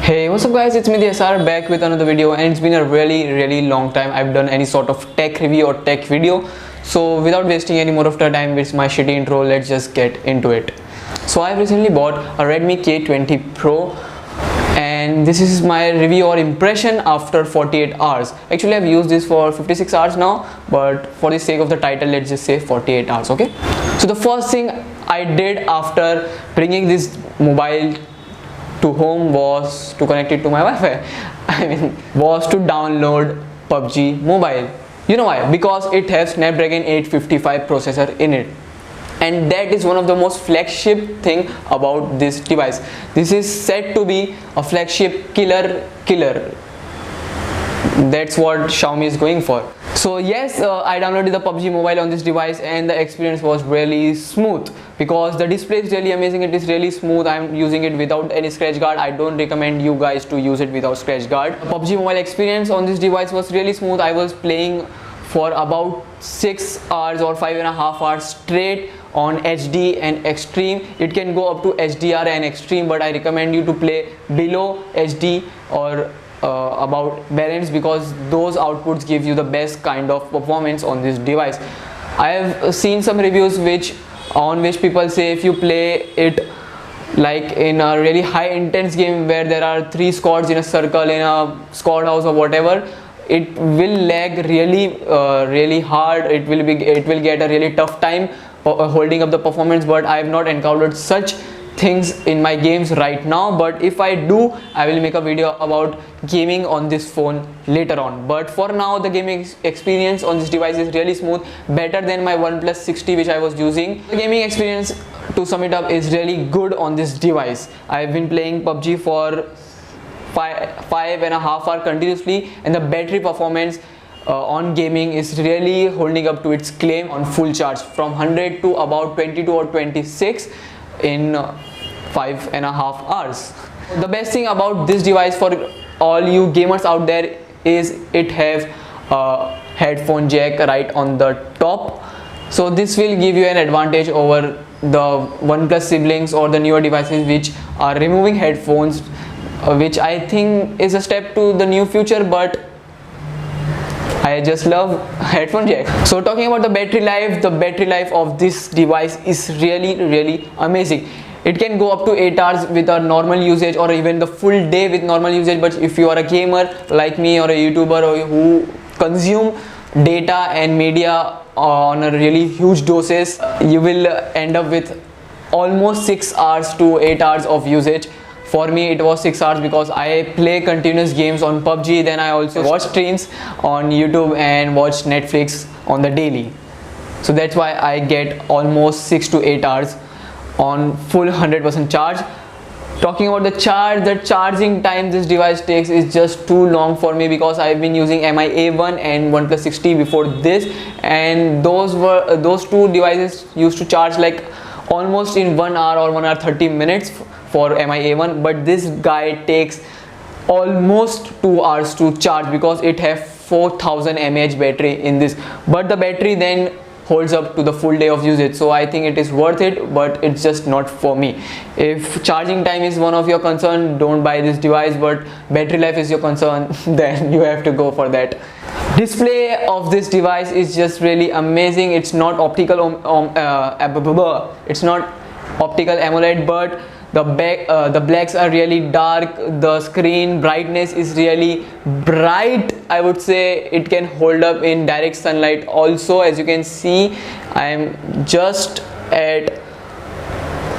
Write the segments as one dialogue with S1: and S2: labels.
S1: Hey, what's up guys, it's me thesr back with another video, and it's been a really long time I've done any sort of tech review or tech video. So without wasting any more of the time with my shitty intro, let's just get into it. So I've recently bought a Redmi K20 Pro, and this is my review or impression after 48 hours. Actually I've used this for 56 hours now, but for the sake of the title, let's just say 48 hours, okay? So the first thing I did after bringing this mobile to home was to connect it to my Wi-Fi. Was to download PUBG Mobile. You know why? Because it has Snapdragon 855 processor in it, and that is one of the most flagship thing about this device. This is said to be a flagship killer. That's what Xiaomi is going for. So yes, I downloaded the PUBG Mobile on this device, and the experience was really smooth because the display is really amazing. It is really smooth. I'm using it without any scratch guard. I don't recommend you guys to use it without scratch guard. The PUBG Mobile experience on this device was really smooth. I was playing for about 6 hours or 5.5 hours straight on HD and Extreme. It can go up to HDR and Extreme, but I recommend you to play below HD or about balance, because those outputs give you the best kind of performance on this device. I have seen some reviews on which people say if you play it like in a really high intense game where there are 3 squads in a circle in a squad house or whatever, it will lag really hard. It will get a really tough time holding up the performance, but I have not encountered such things in my games right now. But if I do, I will make a video about gaming on this phone later on. But for now, the gaming experience on this device is really smooth, better than my OnePlus 60 which I was using. The gaming experience, to sum it up, is really good on this device. I've been playing PUBG for 5.5 hours continuously, and the battery performance on gaming is really holding up to its claim on full charge, from 100 to about 22 or 26 in 5.5 hours. The best thing about this device for all you gamers out there is it have a headphone jack right on the top. So this will give you an advantage over the OnePlus siblings or the newer devices which are removing headphones, which I think is a step to the new future, but I just love headphone jack. So talking about the battery life of this device is really amazing. It can go up to 8 hours with a normal usage, or even the full day with normal usage. But if you are a gamer like me or a YouTuber or who consume data and media on a really huge doses, you will end up with almost 6 hours to 8 hours of usage. For me it was 6 hours because I play continuous games on PUBG, then I also watch streams on YouTube and watch Netflix on the daily. So that's why I get almost 6 to 8 hours on full 100% charge. Talking about the charging time this device takes is just too long for me, because I've been using MI A1 and OnePlus 60 before this, and those two devices used to charge like almost in 1 hour or 1 hour 30 minutes for MI A1, but this guy takes almost 2 hours to charge because it has 4000 mAh battery in this, but the battery then holds up to the full day of usage. So I think it is worth it, but it's just not for me. If charging time is one of your concern, don't buy this device, but battery life is your concern, then you have to go for that. Display of this device is just really amazing. It's not optical AMOLED, but the blacks are really dark. The screen brightness is really bright. I would say it can hold up in direct sunlight also. As you can see, I am just at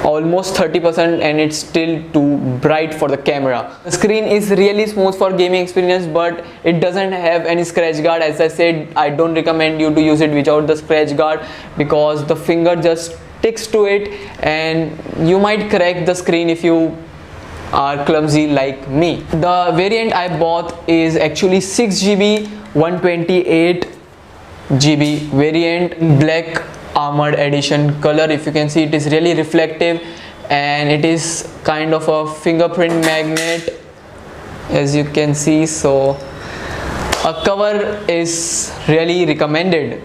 S1: almost 30% and it's still too bright for the camera. The screen is really smooth for gaming experience, but it doesn't have any scratch guard. As I said, I don't recommend you to use it without the scratch guard, because the finger just sticks to it and you might crack the screen if you are clumsy like me. The variant I bought is actually 6GB 128GB variant, black armored edition color. If you can see, it is really reflective, and it is kind of a fingerprint magnet, as you can see. So a cover is really recommended.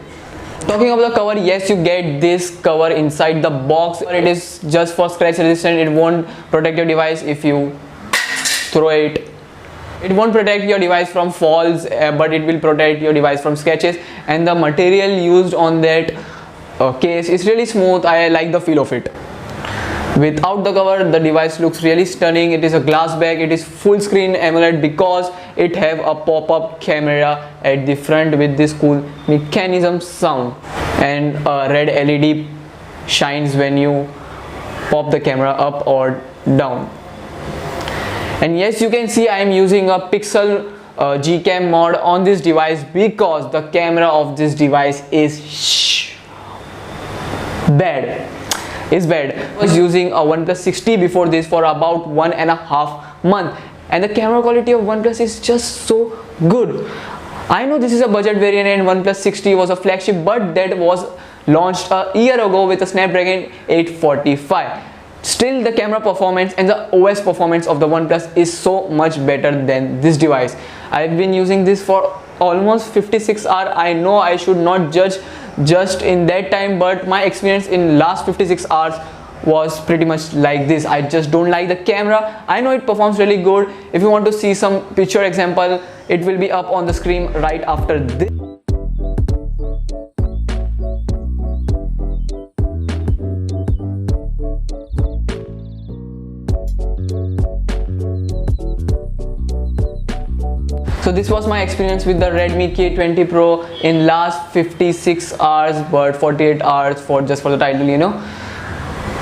S1: Talking about the cover, yes, you get this cover inside the box. It is just for scratch resistant. It won't protect your device if you throw it. It won't protect your device from falls, but it will protect your device from scratches, and the material used on that case is really smooth. I like the feel of it. Without the cover, the device looks really stunning. It is a glass back. It is full screen AMOLED because it have a pop-up camera at the front with this cool mechanism sound, and a red LED shines when you pop the camera up or down. And yes, you can see I am using a Pixel Gcam mod on this device because the camera of this device is bad. I was using a OnePlus 6T before this for about 1.5 months, and the camera quality of OnePlus is just so good. I know this is a budget variant and OnePlus 6T was a flagship, but that was launched a year ago with a Snapdragon 845. Still, the camera performance and the OS performance of the OnePlus is so much better than this device. I've been using this for almost 56 hours. I know I should not judge just in that time, but my experience in last 56 hours was pretty much like this. I just don't like the camera. I know it performs really good. If you want to see some picture example, it will be up on the screen right after this. So this was my experience with the Redmi K20 Pro in last 56 hours, but 48 hours for just for the title, you know.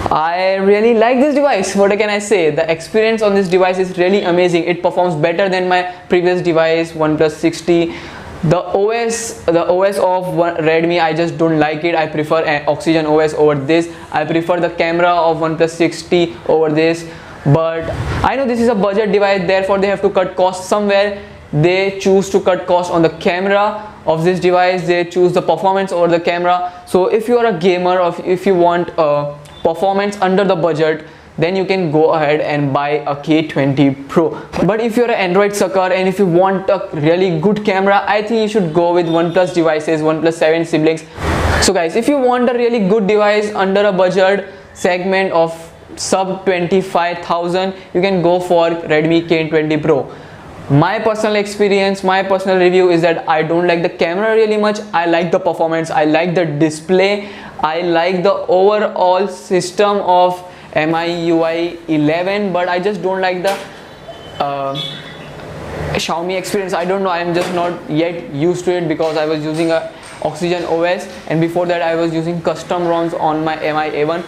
S1: I really like this device. What can I say? The experience on this device is really amazing. It performs better than my previous device, OnePlus 6T. The OS of Redmi, I just don't like it. I prefer an Oxygen OS over this. I prefer the camera of OnePlus 6T over this. But I know this is a budget device, therefore they have to cut costs somewhere. They choose to cut cost on the camera of this device. They choose the performance over the camera. So if you are a gamer, or if you want performance under the budget, then you can go ahead and buy a K20 Pro. But if you're an Android sucker and if you want a really good camera, I think you should go with OnePlus devices, OnePlus 7 siblings. So guys, if you want a really good device under a budget segment of sub 25,000, you can go for Redmi K20 Pro. My personal experience, my personal review is that I don't like the camera really much. I like the performance, I like the display, I like the overall system of MIUI 11, but I just don't like the Xiaomi experience. I don't know, I'm just not yet used to it because I was using a Oxygen OS, and before that I was using custom ROMs on my Mi A1.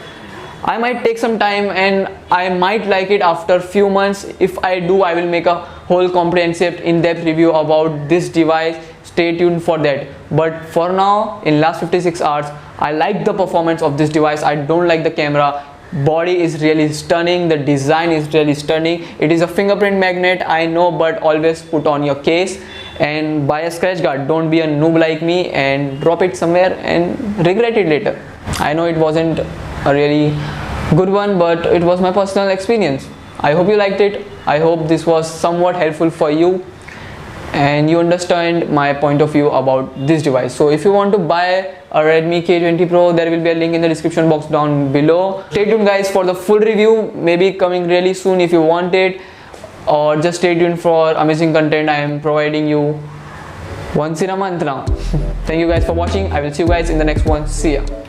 S1: I might take some time and I might like it after few months. If I do, I will make a whole comprehensive in-depth review about this device. Stay tuned for that. But for now, in last 56 hours, I like the performance of this device. I don't like the camera. Body is really stunning. The design is really stunning. It is a fingerprint magnet, I know, but always put on your case and buy a scratch guard. Don't be a noob like me and drop it somewhere and regret it later. I know it wasn't a really good one, but it was my personal experience. I hope you liked it. I hope this was somewhat helpful for you and you understand my point of view about this device. So if you want to buy a Redmi K20 Pro, there will be a link in the description box down below. Stay tuned guys for the full review, maybe coming really soon if you want it, or just stay tuned for amazing content I am providing you once in a month now. Thank you guys for watching. I will see you guys in the next one. See ya.